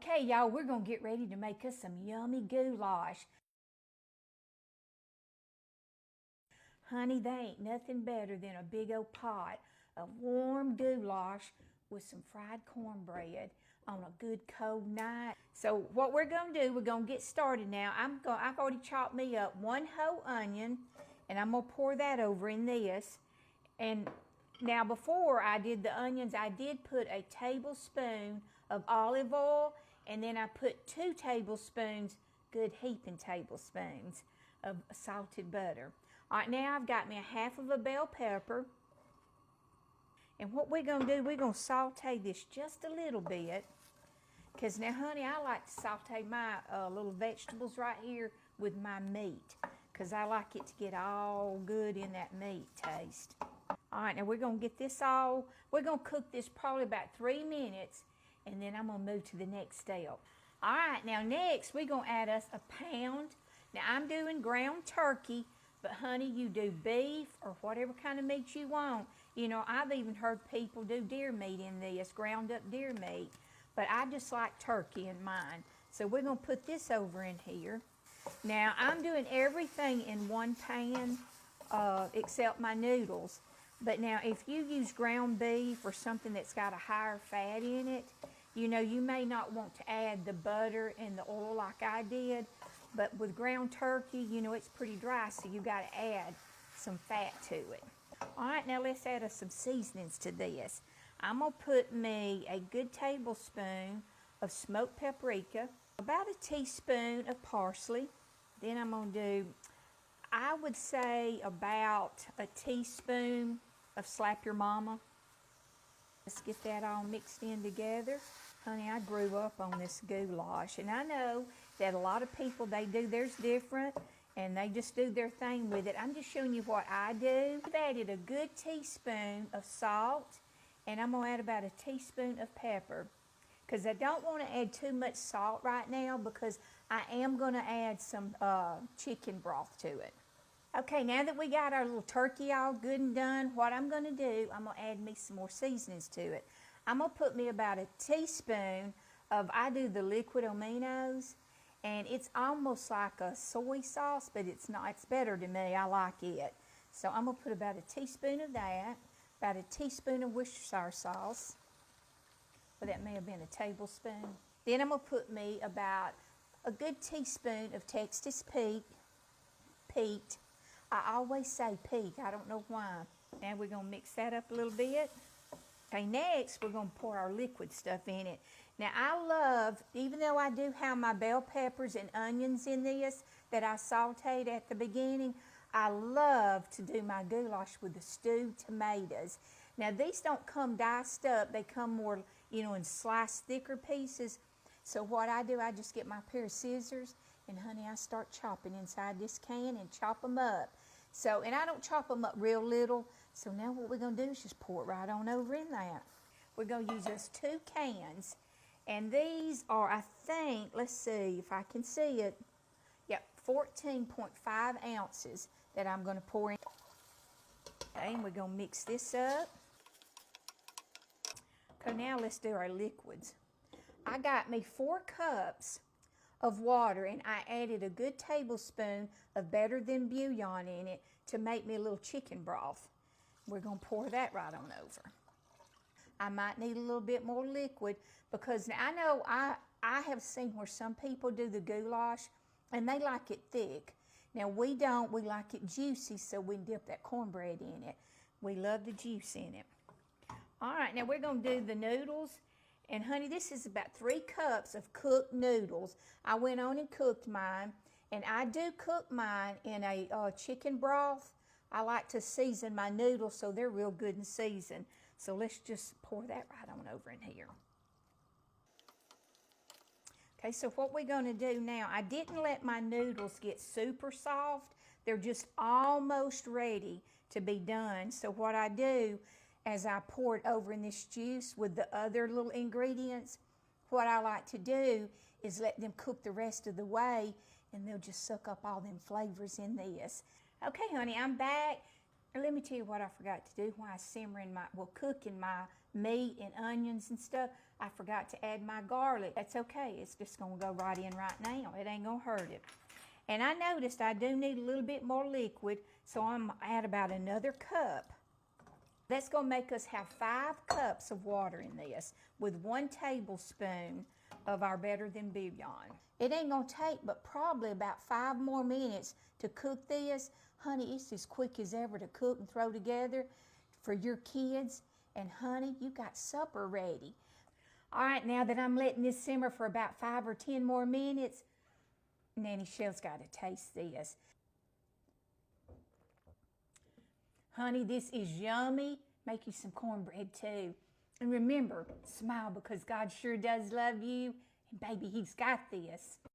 Okay, y'all, we're going to get ready to make us some yummy goulash. Honey, there ain't nothing better than a big old pot of warm goulash with some fried cornbread on a good cold night. So what we're going to do, we're going to get started now. I've already chopped me up one whole onion, and I'm going to pour that over in this. And now before I did the onions, I did put a tablespoon of olive oil, and then I put 2 tablespoons, good heaping tablespoons, of salted butter. All right, now I've got me a half of a bell pepper. And what we're going to do, we're going to saute this just a little bit. Because now, honey, I like to saute my little vegetables right here with my meat. Because I like it to get all good in that meat taste. All right, now we're going to get this we're going to cook this probably about 3 minutes, and then I'm going to move to the next step. All right, now next we're going to add us a pound. Now I'm doing ground turkey, but honey, you do beef or whatever kind of meat you want. You know, I've even heard people do deer meat in this, ground up deer meat, but I just like turkey in mine. So we're going to put this over in here. Now I'm doing everything in one pan except my noodles. But now if you use ground beef or something that's got a higher fat in it, you know, you may not want to add the butter and the oil like I did. But with ground turkey, you know, it's pretty dry, so you got to add some fat to it. All right, now let's add us some seasonings to this. I'm going to put me a good tablespoon of smoked paprika, about a teaspoon of parsley. Then I'm going to do, I would say, about a teaspoon of Slap Your Mama. Let's get that all mixed in together. Honey, I grew up on this goulash, and I know that a lot of people, they do theirs different, and they just do their thing with it. I'm just showing you what I do. I've added a good teaspoon of salt, and I'm going to add about a teaspoon of pepper, because I don't want to add too much salt right now, because I am going to add some chicken broth to it. Okay, now that we got our little turkey all good and done, what I'm going to do, I'm going to add me some more seasonings to it. I'm going to put me about a teaspoon of, I do the liquid aminos, and it's almost like a soy sauce, but it's not. It's better to me. I like it. So I'm going to put about a teaspoon of that, about a teaspoon of Worcestershire sauce, but that may have been a tablespoon. Then I'm going to put me about a good teaspoon of Texas Pete. I always say Pete. I don't know why. Now we're going to mix that up a little bit. Okay, next we're going to pour our liquid stuff in it. Now I love, even though I do have my bell peppers and onions in this that I sauteed at the beginning, I love to do my goulash with the stewed tomatoes. Now these don't come diced up, they come more, you know, in sliced thicker pieces. So what I do, I just get my pair of scissors, and honey, I start chopping inside this can and chop them up. So, and I don't chop them up real little. So now what we're going to do is just pour it right on over in that. We're going to use just 2 cans. And these are, I think, let's see if I can see it. Yep, 14.5 ounces that I'm going to pour in. Okay, and we're going to mix this up. Okay, now let's do our liquids. I got me 4 cups of water, and I added a good tablespoon of better than bouillon in it to make me a little chicken broth. We're going to pour that right on over. I might need a little bit more liquid, because I know I have seen where some people do the goulash and they like it thick. Now we don't, we like it juicy, so we dip that cornbread in it. We love the juice in it. All right, now we're going to do the noodles. And honey, this is about 3 cups of cooked noodles. I went on and cooked mine, and I do cook mine in a chicken broth. I like to season my noodles so they're real good and seasoned. So let's just pour that right on over in here. Okay, so what we're going to do now, I didn't let my noodles get super soft. They're just almost ready to be done. So what I do, as I pour it over in this juice with the other little ingredients, what I like to do is let them cook the rest of the way, and they'll just suck up all them flavors in this. Okay, honey, I'm back. Let me tell you what I forgot to do while I was cooking my meat and onions and stuff, I forgot to add my garlic. That's okay. It's just going to go right in right now. It ain't going to hurt it. And I noticed I do need a little bit more liquid, so I'm going to add about another cup. That's going to make us have 5 cups of water in this with 1 tablespoon of our Better Than Bouillon. It ain't going to take but probably about 5 more minutes to cook this. Honey, it's as quick as ever to cook and throw together for your kids. And honey, you got supper ready. All right, now that I'm letting this simmer for about 5 or 10 more minutes, Nanny Shell's got to taste this. Honey, this is yummy. Make you some cornbread too. And remember, smile because God sure does love you. And baby, He's got this.